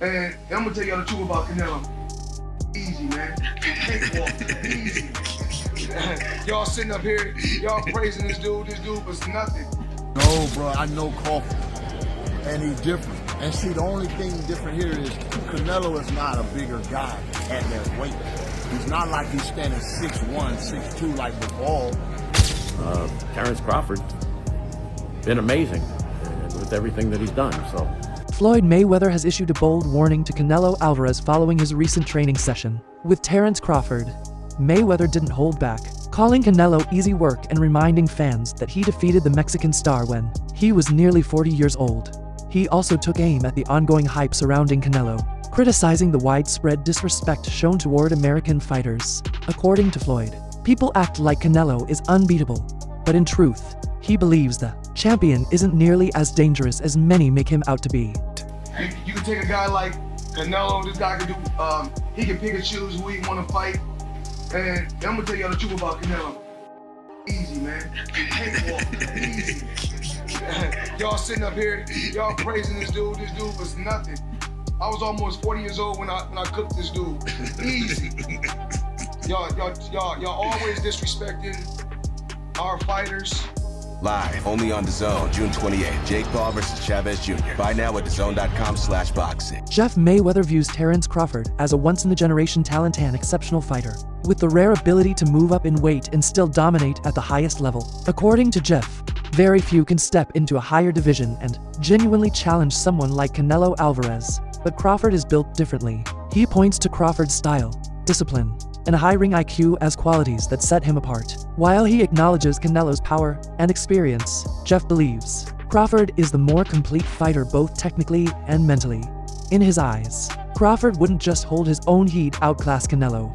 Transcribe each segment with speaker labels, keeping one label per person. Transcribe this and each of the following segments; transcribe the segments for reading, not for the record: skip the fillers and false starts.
Speaker 1: And I'm gonna tell y'all the truth about Canelo. Easy, man. Cakewalk. Easy. Y'all sitting up here, y'all praising this dude was nothing.
Speaker 2: No, bro, I know Crawford, and he's different. And see, the only thing different here is Canelo is not a bigger guy at that weight. He's not like he's standing 6'1", 6'2" like before.
Speaker 3: Terence Crawford, been amazing with everything that he's done, so.
Speaker 4: Floyd Mayweather has issued a bold warning to Canelo Álvarez following his recent training session with Terence Crawford. Mayweather didn't hold back, calling Canelo easy work and reminding fans that he defeated the Mexican star when he was nearly 40 years old. He also took aim at the ongoing hype surrounding Canelo, criticizing the widespread disrespect shown toward American fighters. According to Floyd, people act like Canelo is unbeatable, but in truth, he believes the champion isn't nearly as dangerous as many make him out to be.
Speaker 1: You can take a guy like Canelo, this guy can do, he can pick and choose who he want to fight. And I'm gonna tell y'all the truth about Canelo. Easy, man. Cakewalk. Easy. Y'all sitting up here, y'all praising this dude was nothing. I was almost 40 years old when I cooked this dude. Easy. Y'all always disrespecting our fighters.
Speaker 5: Live, only on DAZN, June 28th. Jake Paul versus Chavez Jr. Buy now at DAZN.com/boxing.
Speaker 4: Jeff Mayweather views Terence Crawford as a once-in-a-generation talent and exceptional fighter, with the rare ability to move up in weight and still dominate at the highest level. According to Jeff, very few can step into a higher division and genuinely challenge someone like Canelo Álvarez, but Crawford is built differently. He points to Crawford's style, discipline, and high ring IQ as qualities that set him apart. While he acknowledges Canelo's power and experience, Jeff believes Crawford is the more complete fighter both technically and mentally. In his eyes, Crawford wouldn't just hold his own heat outclass Canelo.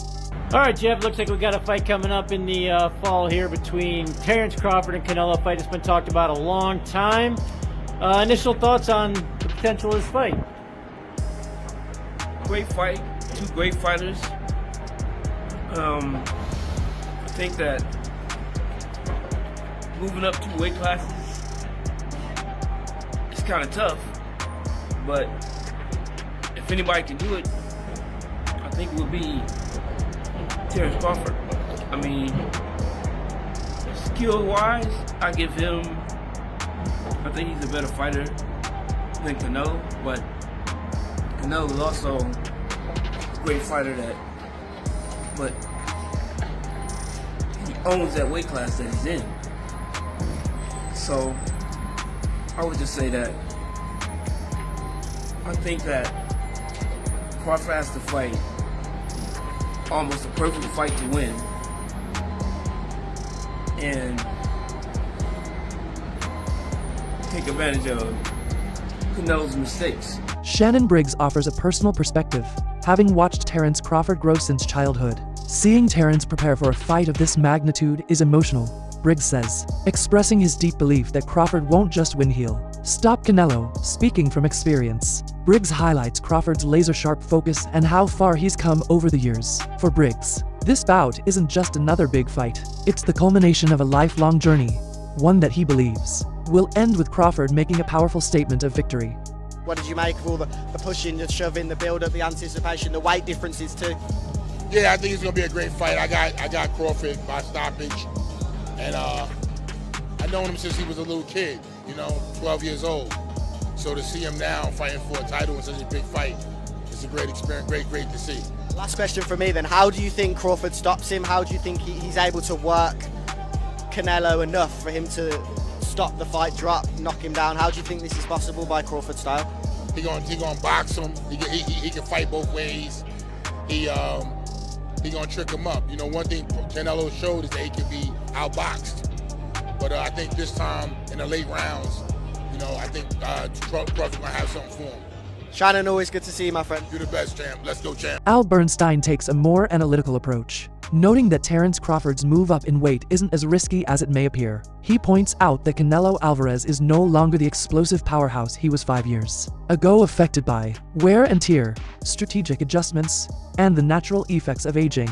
Speaker 6: All right, Jeff, looks like we got a fight coming up in the fall here between Terence Crawford and Canelo. A fight that's been talked about a long time. Initial thoughts on the potential of this fight?
Speaker 7: Great fight, two great fighters. I think that moving up 2 weight classes is kind of tough, but if anybody can do it, I think it would be Terence Crawford. I mean, skill-wise, I think he's a better fighter than Canelo, but Canelo is also a great fighter but he owns that weight class that he's in. So I would just say that I think that Crawford has to fight almost a perfect fight to win, and take advantage of Canelo's mistakes.
Speaker 4: Shannon Briggs offers a personal perspective, having watched Terence Crawford grow since childhood. Seeing Terence prepare for a fight of this magnitude is emotional, Briggs says, expressing his deep belief that Crawford won't just win, he'll stop Canelo. Speaking from experience, Briggs highlights Crawford's laser-sharp focus and how far he's come over the years. For Briggs, this bout isn't just another big fight, it's the culmination of a lifelong journey, one that he believes will end with Crawford making a powerful statement of victory.
Speaker 8: What did you make of all the pushing, the shoving, the build-up, the anticipation, the weight differences too?
Speaker 2: Yeah, I think it's gonna be a great fight. I got Crawford by stoppage, and I've known him since he was a little kid, 12 years old. So to see him now fighting for a title in such a big fight, it's a great experience, great to see.
Speaker 8: Last question for me then, how do you think Crawford stops him? How do you think he's able to work Canelo enough for him to stop the fight, drop, knock him down? How do you think this is possible by Crawford style?
Speaker 2: He gonna box him. He can fight both ways. He gonna trick him up. One thing Canelo showed is that he can be outboxed. But I think this time in the late rounds, I think Crawford's gonna have something for him.
Speaker 8: Shannon, always good to see you, my friend.
Speaker 2: You're the best, champ. Let's go, champ.
Speaker 4: Al Bernstein takes a more analytical approach, noting that Terence Crawford's move up in weight isn't as risky as it may appear. He points out that Canelo Álvarez is no longer the explosive powerhouse he was 5 years ago, affected by wear and tear, strategic adjustments, and the natural effects of aging.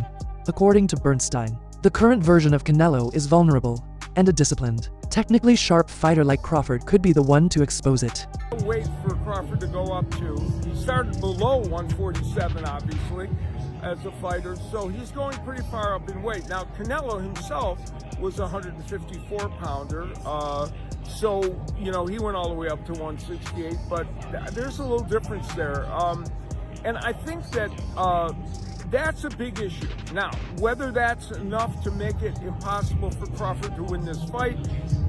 Speaker 4: According to Bernstein, the current version of Canelo is vulnerable and a disciplined, technically sharp fighter like Crawford could be the one to expose it.
Speaker 9: Weight for Crawford to go up to. He started below 147, obviously, as a fighter, so he's going pretty far up in weight. Now, Canelo himself was a 154-pounder, so, you know, he went all the way up to 168, but there's a little difference there. And I think that that's a big issue. Now, whether that's enough to make it impossible for Crawford to win this fight,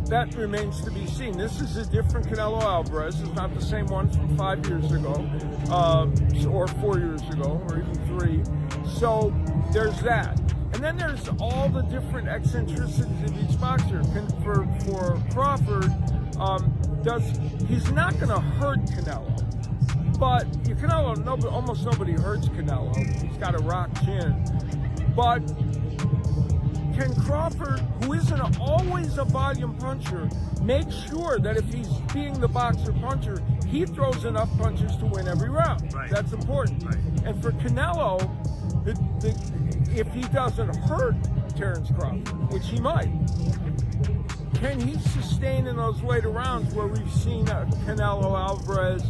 Speaker 9: that remains to be seen. This is a different Canelo Álvarez. It's not the same one from 5 years ago, or 4 years ago, or even 3. So there's that. And then there's all the different eccentricities of each boxer. For Crawford, he's not going to hurt Canelo. But almost nobody hurts Canelo. He's got a rock chin. But can Crawford, who isn't always a volume puncher, make sure that if he's being the boxer puncher, he throws enough punches to win every round? Right. That's important. Right. And for Canelo, if he doesn't hurt Terence Crawford, which he might, can he sustain in those later rounds where we've seen Canelo Álvarez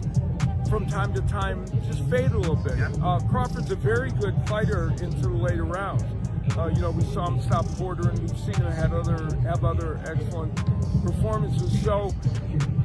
Speaker 9: from time to time just fade a little bit? Yeah. Crawford's a very good fighter into the later rounds. You know, we saw him stop Porter, and we've seen him have other excellent performances. So,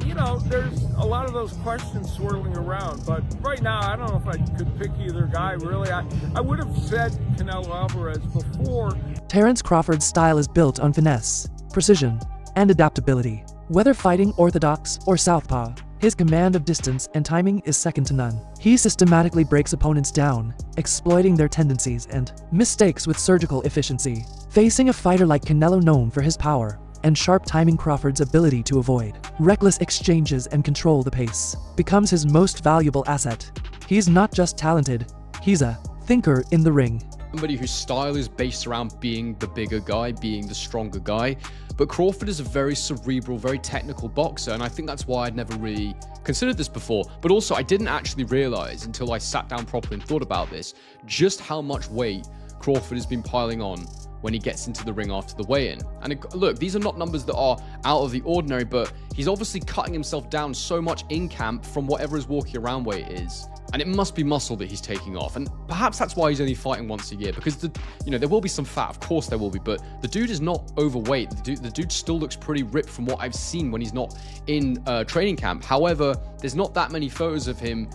Speaker 9: you know, there's a lot of those questions swirling around. But right now, I don't know if I could pick either guy, really. I would have said Canelo Álvarez before.
Speaker 4: Terence Crawford's style is built on finesse, precision, and adaptability. Whether fighting orthodox or southpaw, his command of distance and timing is second to none. He systematically breaks opponents down, exploiting their tendencies and mistakes with surgical efficiency. Facing a fighter like Canelo, known for his power and sharp timing, Crawford's ability to avoid reckless exchanges and control the pace becomes his most valuable asset. He's not just talented, he's a thinker in the ring.
Speaker 10: Somebody whose style is based around being the bigger guy, being the stronger guy. But Crawford is a very cerebral, very technical boxer, and I think that's why I'd never really considered this before. But also, I didn't actually realize until I sat down properly and thought about this, just how much weight Crawford has been piling on when he gets into the ring after the weigh-in. And look, these are not numbers that are out of the ordinary, but he's obviously cutting himself down so much in camp from whatever his walking around weight is. And it must be muscle that he's taking off. And perhaps that's why he's only fighting once a year, because there will be some fat, of course there will be, but the dude is not overweight. The dude still looks pretty ripped from what I've seen when he's not in training camp. However, there's not that many photos of him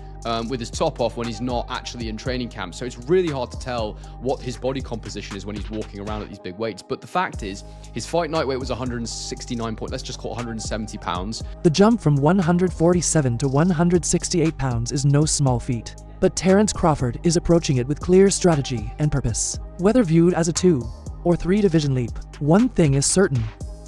Speaker 10: with his top off when he's not actually in training camp. So it's really hard to tell what his body composition is when he's walking around at these big weights. But the fact is, his fight night weight was 169 let's just call it 170 pounds.
Speaker 4: The jump from 147 to 168 pounds is no small feat. But Terence Crawford is approaching it with clear strategy and purpose. Whether viewed as a 2 or 3 division leap, one thing is certain.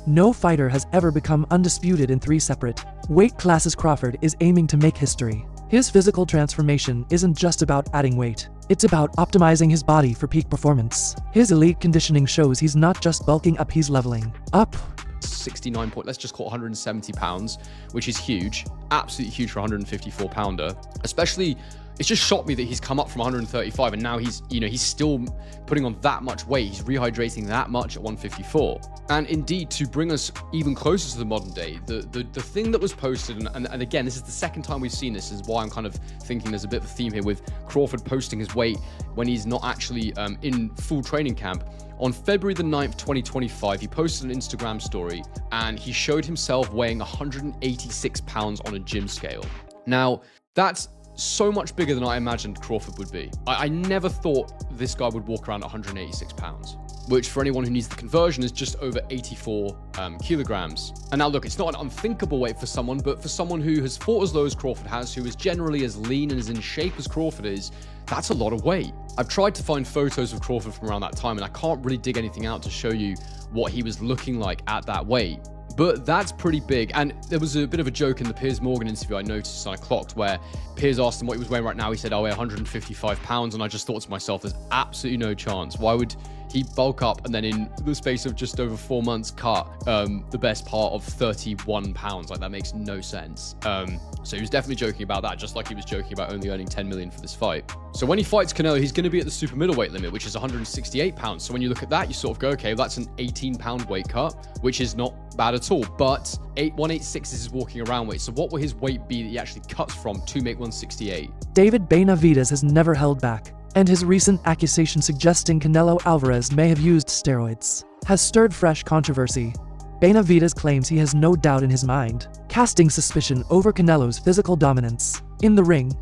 Speaker 4: No fighter has ever become undisputed in 3 separate weight classes. Crawford is aiming to make history. His physical transformation isn't just about adding weight. It's about optimizing his body for peak performance. His elite conditioning shows he's not just bulking up, he's leveling up.
Speaker 10: 69 let's just call it 170 pounds, which is huge, absolutely huge for a 154 pounder. Especially, it's just shocked me that he's come up from 135 and now he's still putting on that much weight. He's rehydrating that much at 154. And indeed, to bring us even closer to the modern day, the thing that was posted, and again, this is the second time we've seen this, is why I'm kind of thinking there's a bit of a theme here with Crawford posting his weight when he's not actually in full training camp. On February the 9th, 2025, he posted an Instagram story and he showed himself weighing 186 pounds on a gym scale. Now, that's so much bigger than I imagined Crawford would be. I never thought this guy would walk around 186 pounds, which for anyone who needs the conversion is just over 84 kilograms. And now look, it's not an unthinkable weight for someone, but for someone who has fought as low as Crawford has, who is generally as lean and as in shape as Crawford is, that's a lot of weight. I've tried to find photos of Crawford from around that time, and I can't really dig anything out to show you what he was looking like at that weight. But that's pretty big. And there was a bit of a joke in the Piers Morgan interview I noticed and I clocked, where Piers asked him what he was weighing right now. He said, I weigh 155 pounds. And I just thought to myself, there's absolutely no chance. Why would he bulk up and then in the space of just over 4 months cut the best part of 31 pounds. Like, that makes no sense. So he was definitely joking about that, just like he was joking about only earning 10 million for this fight. So when he fights Canelo, he's going to be at the super middleweight limit, which is 168 pounds. So when you look at that, you sort of go, okay, that's an 18-pound weight cut, which is not bad at all. But 186 is his walking around weight. So what will his weight be that he actually cuts from to make 168?
Speaker 4: David Benavidez has never held back, and his recent accusation suggesting Canelo Álvarez may have used steroids has stirred fresh controversy. Benavidez claims he has no doubt in his mind, casting suspicion over Canelo's physical dominance in the ring.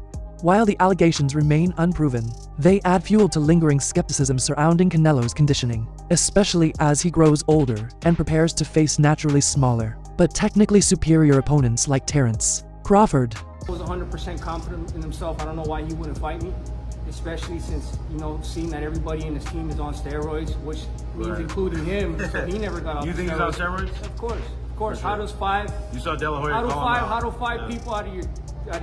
Speaker 4: While the allegations remain unproven, they add fuel to lingering skepticism surrounding Canelo's conditioning, especially as he grows older and prepares to face naturally smaller, but technically superior opponents like Terence, Crawford.
Speaker 7: He was 100% confident in himself. I don't know why he wouldn't fight me, especially since, seeing that everybody in his team is on steroids, which means including him, so he never got off
Speaker 11: You think he's on steroids?
Speaker 7: Of course. How does five?
Speaker 11: You saw De La Hoya
Speaker 7: How do five people out of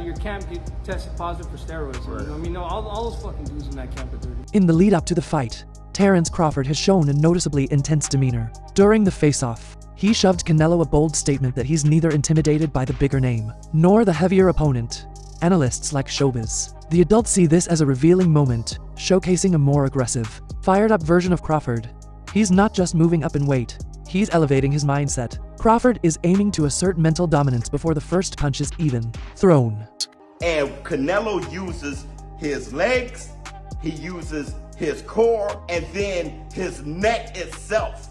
Speaker 7: your camp get tested positive for steroids?
Speaker 11: Right.
Speaker 7: You know what I mean? All those fucking dudes in that camp are dirty.
Speaker 4: In the lead up to the fight, Terence Crawford has shown a noticeably intense demeanor. During the face-off, he shoved Canelo a bold statement that he's neither intimidated by the bigger name, nor the heavier opponent. Analysts like Showbiz, the adults see this as a revealing moment, showcasing a more aggressive, fired-up version of Crawford. He's not just moving up in weight, he's elevating his mindset. Crawford is aiming to assert mental dominance before the first punch is even thrown.
Speaker 12: And Canelo uses his legs, he uses his core, and then his neck itself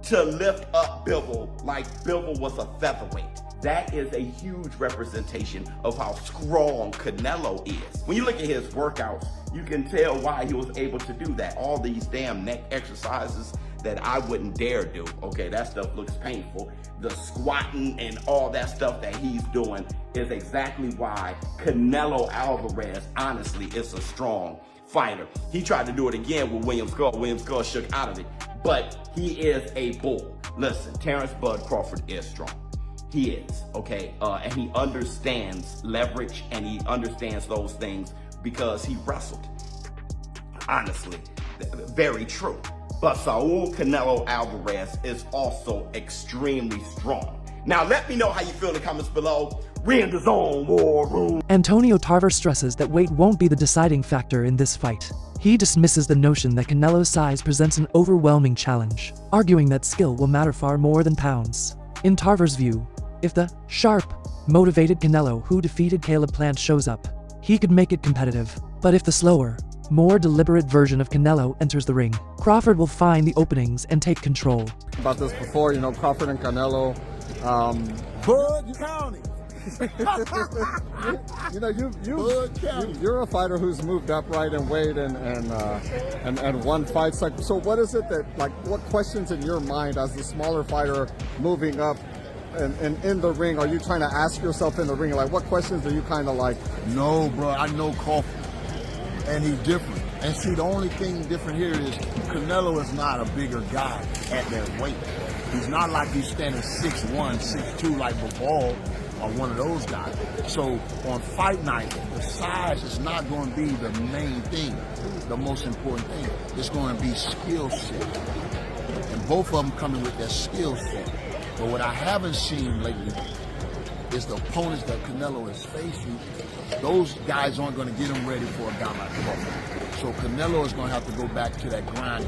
Speaker 12: to lift up Bivol like Bivol was a featherweight. That is a huge representation of how strong Canelo is. When you look at his workouts, you can tell why he was able to do that. All these damn neck exercises that I wouldn't dare do. Okay, that stuff looks painful. The squatting and all that stuff that he's doing is exactly why Canelo Álvarez, honestly, is a strong fighter. He tried to do it again with William Skull. William Skull shook out of it, but he is a bull. Listen, Terence Bud Crawford is strong. He is, okay? And he understands leverage and he understands those things because he wrestled. Honestly, very true. But Saul Canelo Álvarez is also extremely strong. Now let me know how you feel in the comments below. We're in the zone, war room.
Speaker 4: Antonio Tarver stresses that weight won't be the deciding factor in this fight. He dismisses the notion that Canelo's size presents an overwhelming challenge, arguing that skill will matter far more than pounds. In Tarver's view, if the sharp, motivated Canelo who defeated Caleb Plant shows up, he could make it competitive. But if the slower, more deliberate version of Canelo enters the ring, Crawford will find the openings and take control.
Speaker 13: About this before, Crawford and Canelo.
Speaker 9: Bud County.
Speaker 13: You're a fighter who's moved up right in weight and won fights. So what is it that, what questions in your mind as the smaller fighter moving up and in the ring are you trying to ask yourself in the ring? What questions are you kind of like?
Speaker 14: No, bro, I know Crawford, and he's different. And see, the only thing different here is Canelo is not a bigger guy at that weight. He's not like he's standing 6'1", 6'2", like Bivol or one of those guys. So on fight night, the size is not going to be the main thing, the most important thing. It's going to be skill set. And both of them coming with their skill set. But what I haven't seen lately is the opponents that Canelo is facing. Those guys aren't going to get him ready for a guy like Crawford. So Canelo is going to have to go back to that grind,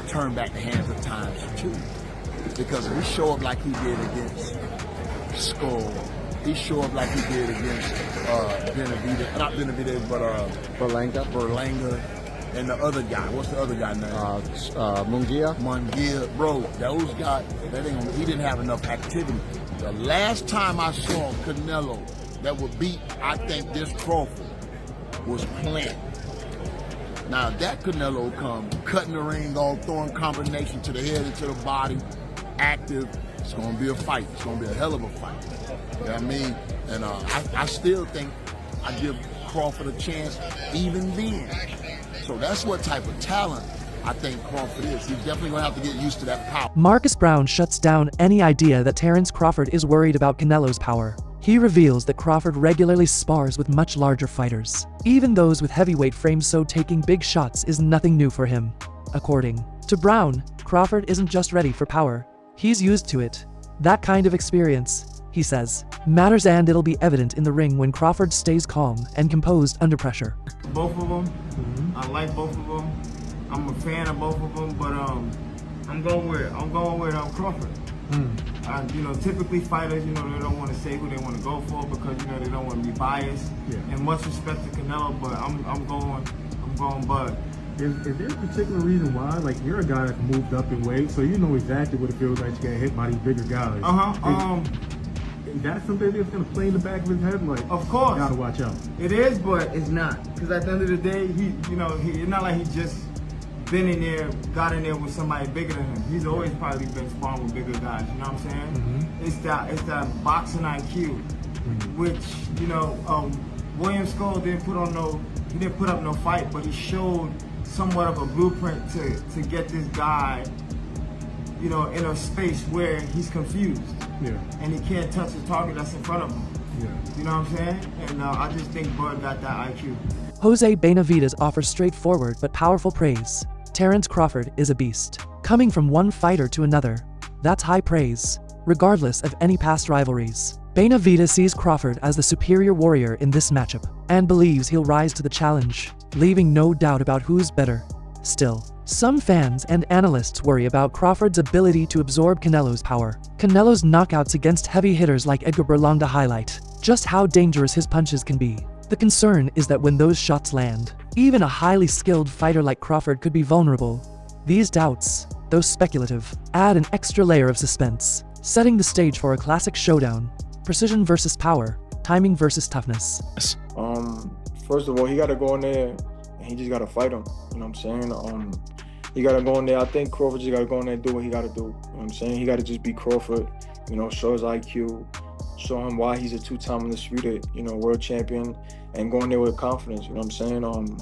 Speaker 14: turn back the hands of times too. Because if he show up like he did against Skull, he show up like he did against Benavidez, not Benavidez, but Berlanga, and the other guy. What's the other guy name? Munguia. Bro, those guys, he didn't have enough activity. The last time I saw Canelo that would beat, I think, this Crawford was Plant. Now that Canelo come cutting the ring off, throwing combination to the head and to the body, active, it's going to be a fight. It's going to be a hell of a fight. You know what I mean? And I still think I give Crawford a chance even then. So that's what type of talent I think Crawford is. He's definitely going to have to get used to that power.
Speaker 4: Marcus Brown shuts down any idea that Terence Crawford is worried about Canelo's power. He reveals that Crawford regularly spars with much larger fighters, even those with heavyweight frames, so taking big shots is nothing new for him. according to Brown, Crawford isn't just ready for power, he's used to it. That kind of experience, he says, matters, and it'll be evident in the ring when Crawford stays calm and composed under pressure.
Speaker 11: Both of them, I like both of them. I'm a fan of both of them, but I'm going with Crawford. Typically fighters, they don't want to say who they want to go for because they don't want to be biased. Yeah. And much respect to Canelo, but I'm going Bud.
Speaker 15: Is there a particular reason why? Like, you're a guy that moved up in weight, so you know exactly what it feels like to get hit by these bigger guys. Is that something that's going to play in the back of his head? Like,
Speaker 11: of course,
Speaker 15: gotta watch out.
Speaker 11: It is, but it's not, because at the end of the day, it's not like he just been in there, got in there with somebody bigger than him. He's always probably been sparring with bigger guys. You know what I'm saying? Mm-hmm. It's that boxing IQ, which William Skull didn't put up no fight, but he showed somewhat of a blueprint to get this guy, in a space where he's confused. Yeah. And he can't touch the target that's in front of him. Yeah. You know what I'm saying? And I just think Bud got that IQ.
Speaker 4: Jose Benavidez offers straightforward but powerful praise. Terence Crawford is a beast. Coming from one fighter to another, that's high praise, regardless of any past rivalries. Benavidez sees Crawford as the superior warrior in this matchup, and believes he'll rise to the challenge, leaving no doubt about who's better. Still, some fans and analysts worry about Crawford's ability to absorb Canelo's power. Canelo's knockouts against heavy hitters like Edgar Berlanga highlight just how dangerous his punches can be. The concern is that when those shots land, even a highly skilled fighter like Crawford could be vulnerable. These doubts, though speculative, add an extra layer of suspense, setting the stage for a classic showdown. Precision versus power, timing versus toughness.
Speaker 16: First of all, he got to go in there and he just got to fight him. You know what I'm saying? He got to go in there. I think Crawford just got to go in there and do what he got to do. You know what I'm saying? He got to just be Crawford, show his IQ, show him why he's a two-time undisputed, world champion, and go in there with confidence. You know what I'm saying?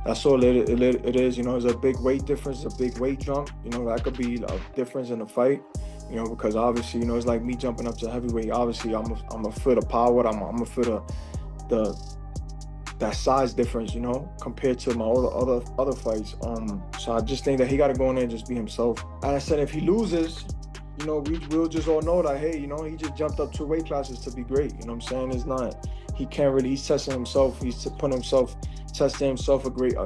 Speaker 16: That's all it is. It's a big weight difference, a big weight jump. That could be a difference in the fight. Because obviously, it's like me jumping up to heavyweight. Obviously, I'm a feel the power. I'm a feel that size difference, compared to my other fights. So I just think that he got to go in there and just be himself. And I said, if he loses, we'll just all know that, hey, he just jumped up 2 weight classes to be great. You know what I'm saying? It's not, he's testing himself. He's testing himself a great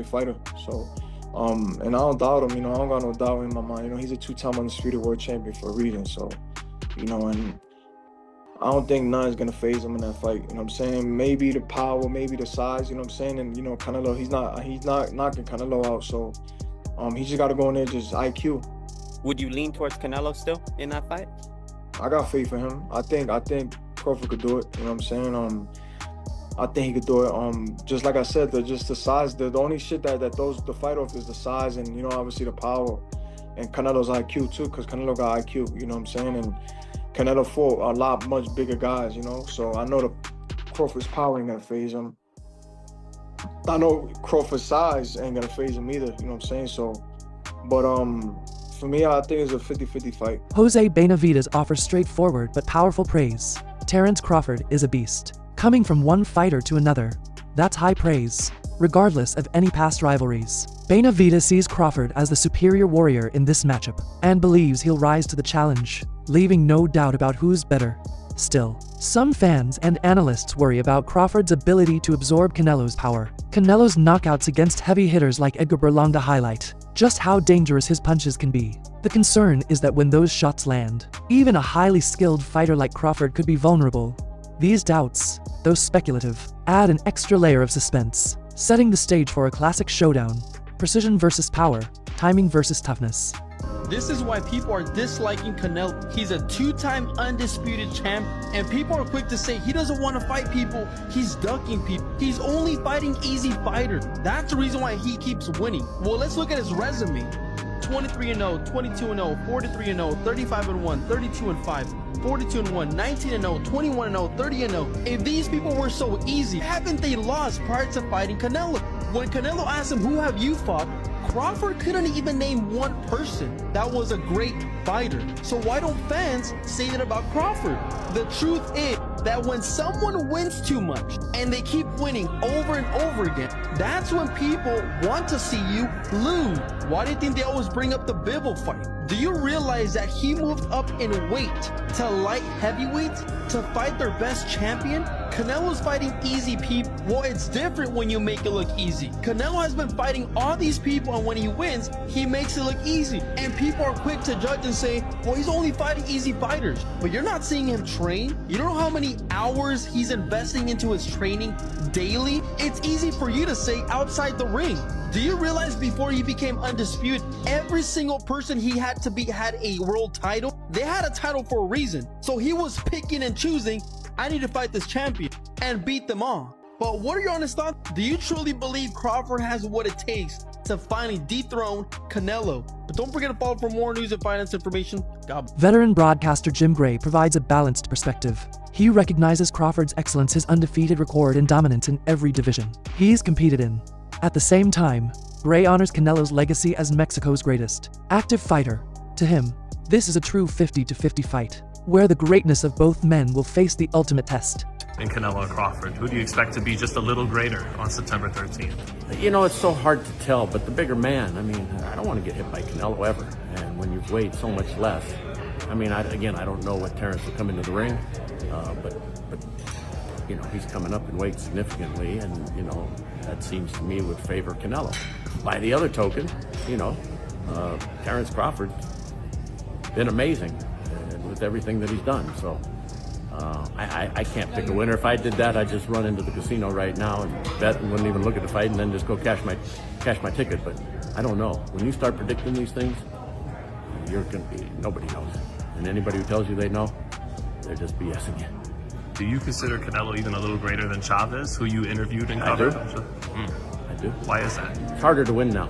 Speaker 16: fighter. So, and I don't doubt him. I don't got no doubt in my mind. He's a 2-time undisputed world champion for a reason. So, and I don't think nothing's gonna phase him in that fight. You know what I'm saying? Maybe the power, maybe the size. You know what I'm saying? And Canelo, he's not knocking Canelo out. So, he just got to go in there just IQ.
Speaker 17: Would you lean towards Canelo still in that fight?
Speaker 16: I got faith in him. I think Crawford could do it. You know what I'm saying? I think he could do it. Just like I said, just the size. The only shit that throws the fight off is the size and obviously the power, and Canelo's IQ too, because Canelo got IQ. You know what I'm saying? And Canelo fought a lot much bigger guys. So I know the Crawford's power ain't gonna phase him. I know Crawford's size ain't gonna phase him either. You know what I'm saying? So, but for me, I think it's a 50-50 fight.
Speaker 4: Jose Benavidez offers straightforward but powerful praise. Terence Crawford is a beast. Coming from one fighter to another, that's high praise, regardless of any past rivalries. Benavidez sees Crawford as the superior warrior in this matchup, and believes he'll rise to the challenge, leaving no doubt about who's better. Still, some fans and analysts worry about Crawford's ability to absorb Canelo's power. Canelo's knockouts against heavy hitters like Edgar Berlanga highlight just how dangerous his punches can be. The concern is that when those shots land, even a highly skilled fighter like Crawford could be vulnerable. These doubts, though speculative, add an extra layer of suspense, setting the stage for a classic showdown. Precision versus power, timing versus toughness.
Speaker 18: This is why people are disliking Canelo. He's a 2-time undisputed champ, and people are quick to say he doesn't want to fight people. He's ducking people. He's only fighting easy fighters. That's the reason why he keeps winning. Well, let's look at his resume. 23-0, 22-0, 43-0, 35-1, 32-5. 42-1, 19-0, 21-0, 30-0. If these people were so easy, haven't they lost prior to fighting Canelo? When Canelo asked him, who have you fought? Crawford couldn't even name one person that was a great fighter. So why don't fans say that about Crawford? The truth is, that when someone wins too much and they keep winning over and over again, that's when people want to see you lose. Why do you think they always bring up the Bivol fight? Do you realize that he moved up in weight to light heavyweight to fight their best champion? Canelo's fighting easy people. Well, it's different when you make it look easy. Canelo has been fighting all these people, and when he wins, he makes it look easy. And people are quick to judge and say, well, he's only fighting easy fighters. But you're not seeing him train. You don't know how many hours he's investing into his training daily. It's easy for you to say outside the ring. Do you realize before he became undisputed, every single person he had to beat had a world title? They had a title for a reason. So he was picking and choosing, I need to fight this champion and beat them all. But what are your honest thoughts? Do you truly believe Crawford has what it takes to finally dethrone Canelo? But don't forget to follow for more news and finance information. God bless.
Speaker 4: Veteran broadcaster Jim Gray provides a balanced perspective. He recognizes Crawford's excellence, his undefeated record and dominance in every division he's competed in. At the same time, Gray honors Canelo's legacy as Mexico's greatest active fighter. To him, this is a true 50-50 fight, where the greatness of both men will face the ultimate test.
Speaker 19: In Canelo and Crawford, who do you expect to be just a little greater on September 13th?
Speaker 3: You know, it's so hard to tell, but the bigger man, I mean, I don't want to get hit by Canelo ever. And when you've weighed so much less, I mean, I don't know what Terence will come into the ring, but you know, he's coming up in weight significantly, and, you know, that seems to me would favor Canelo. By the other token, you know, Terence Crawford's been amazing with everything that he's done, so I can't pick a winner. If I did that, I'd just run into the casino right now and bet and wouldn't even look at the fight and then just go cash my ticket. But I don't know. When you start predicting these things, you're going to be, nobody knows. And anybody who tells you they know, they're just BSing you.
Speaker 19: Do you consider Canelo even a little greater than Chavez, who you interviewed and covered?
Speaker 3: I do.
Speaker 19: Why is that?
Speaker 3: It's harder to win now.